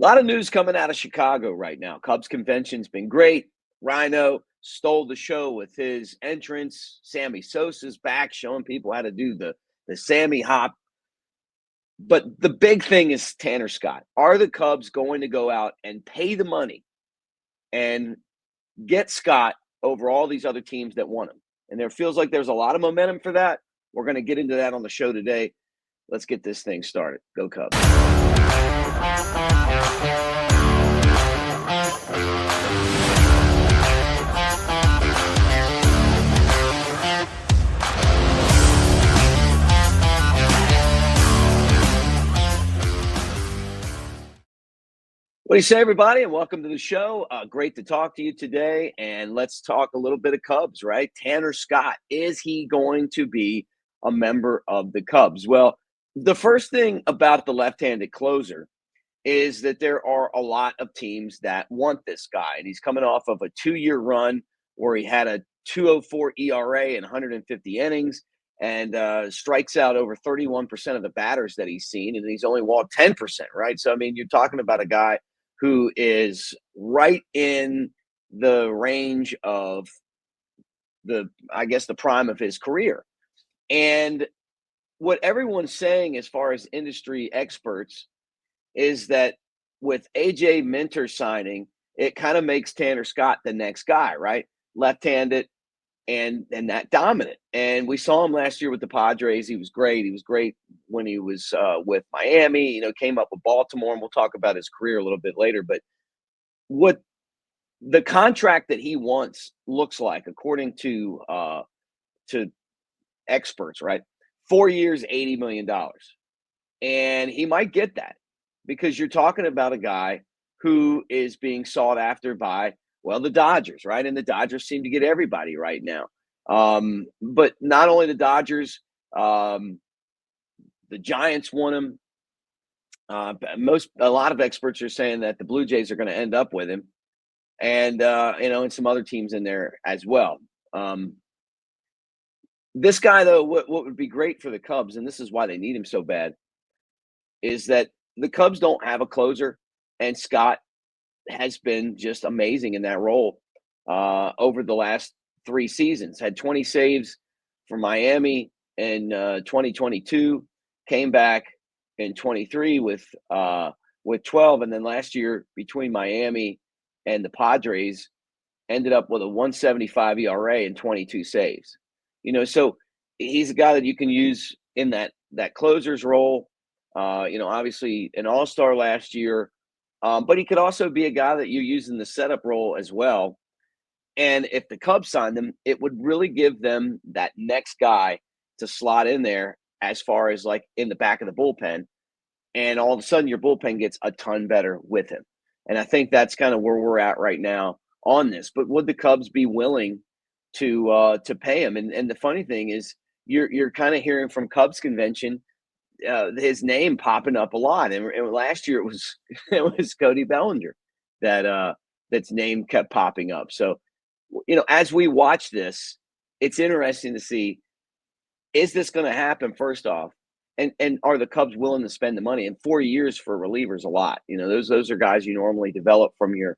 A lot of news coming out of Chicago right now. Cubs convention's been great. Rhino stole the show with his entrance. Sammy Sosa's back, showing people how to do the Sammy hop. But the big thing is Tanner Scott. Are the Cubs going to go out and pay the money and get Scott over all these other teams that want him? And there feels like there's a lot of momentum for that. We're going to get into that on the show today. Let's get this thing started. Go Cubs. What do you say, everybody, and welcome to the show. Great to talk to you today, and let's talk a little bit of Cubs, right? Tanner Scott, is he going to be a member of the Cubs? Well, the first thing about the left-handed closer is that there are a lot of teams that want this guy, and he's coming off of a 2-year run where he had a 2.04 ERA in 150 innings and strikes out over 31% of the batters that he's seen, and he's only walked 10%, right? So, I mean, you're talking about a guy who is right in the range of the prime of his career. And what everyone's saying as far as industry experts is that with AJ Minter signing, it kind of makes Tanner Scott the next guy, right? Left-handed and that dominant. And we saw him last year with the Padres. He was great. He was great when he was with Miami, came up with Baltimore, and we'll talk about his career a little bit later. But what the contract that he wants looks like, according to experts, right? 4 years, $80 million. And he might get that because you're talking about a guy who is being sought after by, well, the Dodgers, right? And the Dodgers seem to get everybody right now. But not only the Dodgers, the Giants want him. A lot of experts are saying that the Blue Jays are going to end up with him, and and some other teams in there as well. This guy, though, what would be great for the Cubs, and this is why they need him so bad, is that the Cubs don't have a closer, and Scott has been just amazing in that role over the last 3 seasons. Had 20 saves for Miami in 2022, came back in 23 with 12, and then last year between Miami and the Padres ended up with a 1.75 ERA and 22 saves. So he's a guy that you can use in that closer's role. Obviously an all-star last year. But he could also be a guy that you use in the setup role as well. And if the Cubs signed him, it would really give them that next guy to slot in there as far as like in the back of the bullpen. And all of a sudden your bullpen gets a ton better with him. And I think that's kind of where we're at right now on this. But would the Cubs be willing to pay him? And the funny thing is you're kind of hearing from Cubs convention his name popping up a lot, and last year it was Cody Bellinger that's name kept popping up. So, as we watch this, it's interesting to see, is this going to happen first off, and are the Cubs willing to spend the money? And 4 years for relievers a lot. Those are guys you normally develop from your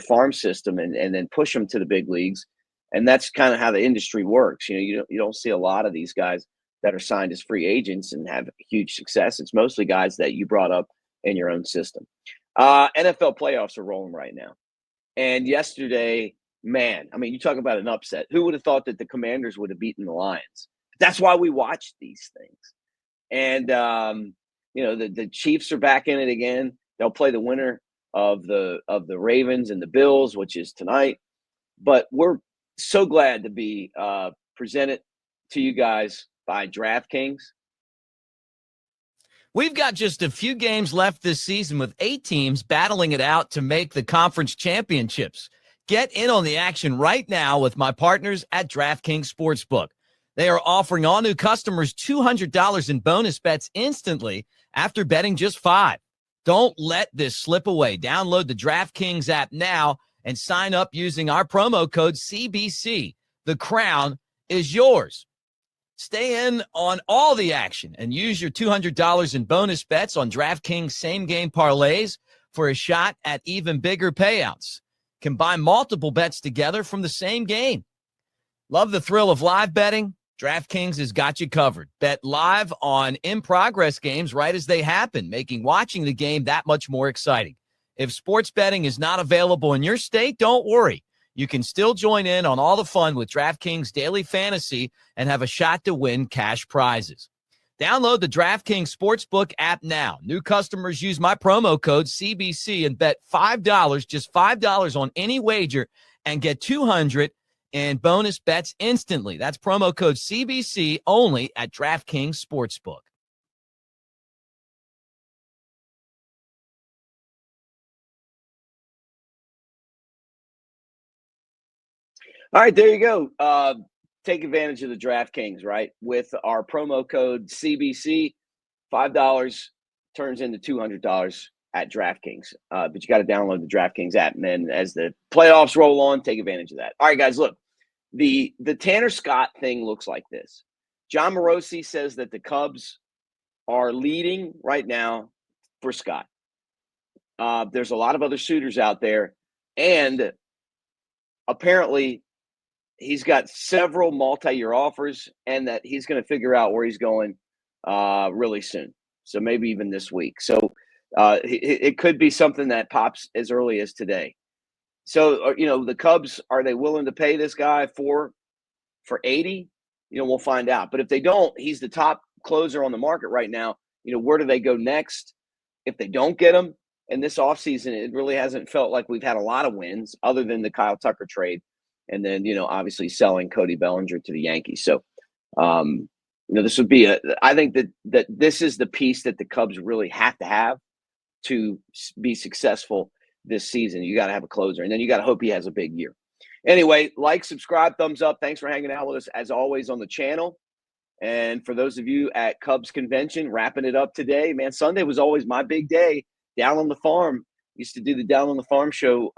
farm system and then push them to the big leagues, and that's kind of how the industry works. You don't see a lot of these guys that are signed as free agents and have huge success. It's mostly guys that you brought up in your own system. NFL playoffs are rolling right now. And yesterday, man, I mean, you talk about an upset. Who would have thought that the Commanders would have beaten the Lions? That's why we watch these things. And, the Chiefs are back in it again. They'll play the winner of the Ravens and the Bills, which is tonight. But we're so glad to be presented to you guys by DraftKings. We've got just a few games left this season with 8 teams battling it out to make the conference championships. Get in on the action right now with my partners at DraftKings Sportsbook. They are offering all new customers $200 in bonus bets instantly after betting just $5. Don't let this slip away. Download the DraftKings app now and sign up using our promo code CBC. The crown is yours. Stay in on all the action and use your $200 in bonus bets on DraftKings same-game parlays, for a shot at even bigger payouts. Combine multiple bets together from the same game. Love the thrill of live betting? DraftKings has got you covered. Bet live on in-progress games right as they happen, making watching the game that much more exciting. If sports betting is not available in your state, don't worry. You can still join in on all the fun with DraftKings Daily Fantasy and have a shot to win cash prizes. Download the DraftKings Sportsbook app now. New customers use my promo code CBC and bet $5, just $5 on any wager, and get $200 in bonus bets instantly. That's promo code CBC only at DraftKings Sportsbook. All right, there you go. Take advantage of the DraftKings, right? With our promo code CBC, $5 turns into $200 at DraftKings. But you got to download the DraftKings app, and then as the playoffs roll on, take advantage of that. All right, guys, look, the Tanner Scott thing looks like this. Jon Morosi says that the Cubs are leading right now for Scott. There's a lot of other suitors out there, and apparently he's got several multi-year offers, and that he's going to figure out where he's going really soon. So maybe even this week. So it could be something that pops as early as today. So, the Cubs, are they willing to pay this guy for 80? We'll find out. But if they don't, he's the top closer on the market right now. Where do they go next? If they don't get him in this offseason, it really hasn't felt like we've had a lot of wins other than the Kyle Tucker trade. And then, obviously selling Cody Bellinger to the Yankees. So, this would be I think that this is the piece that the Cubs really have to have to be successful this season. You got to have a closer, and then you got to hope he has a big year. Anyway, like, subscribe, thumbs up. Thanks for hanging out with us as always on the channel. And for those of you at Cubs convention, wrapping it up today, man, Sunday was always my big day. Down on the farm, used to do the Down on the Farm show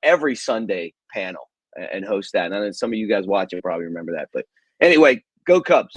every Sunday panel and host that. And then some of you guys watching probably remember that. But anyway, go Cubs.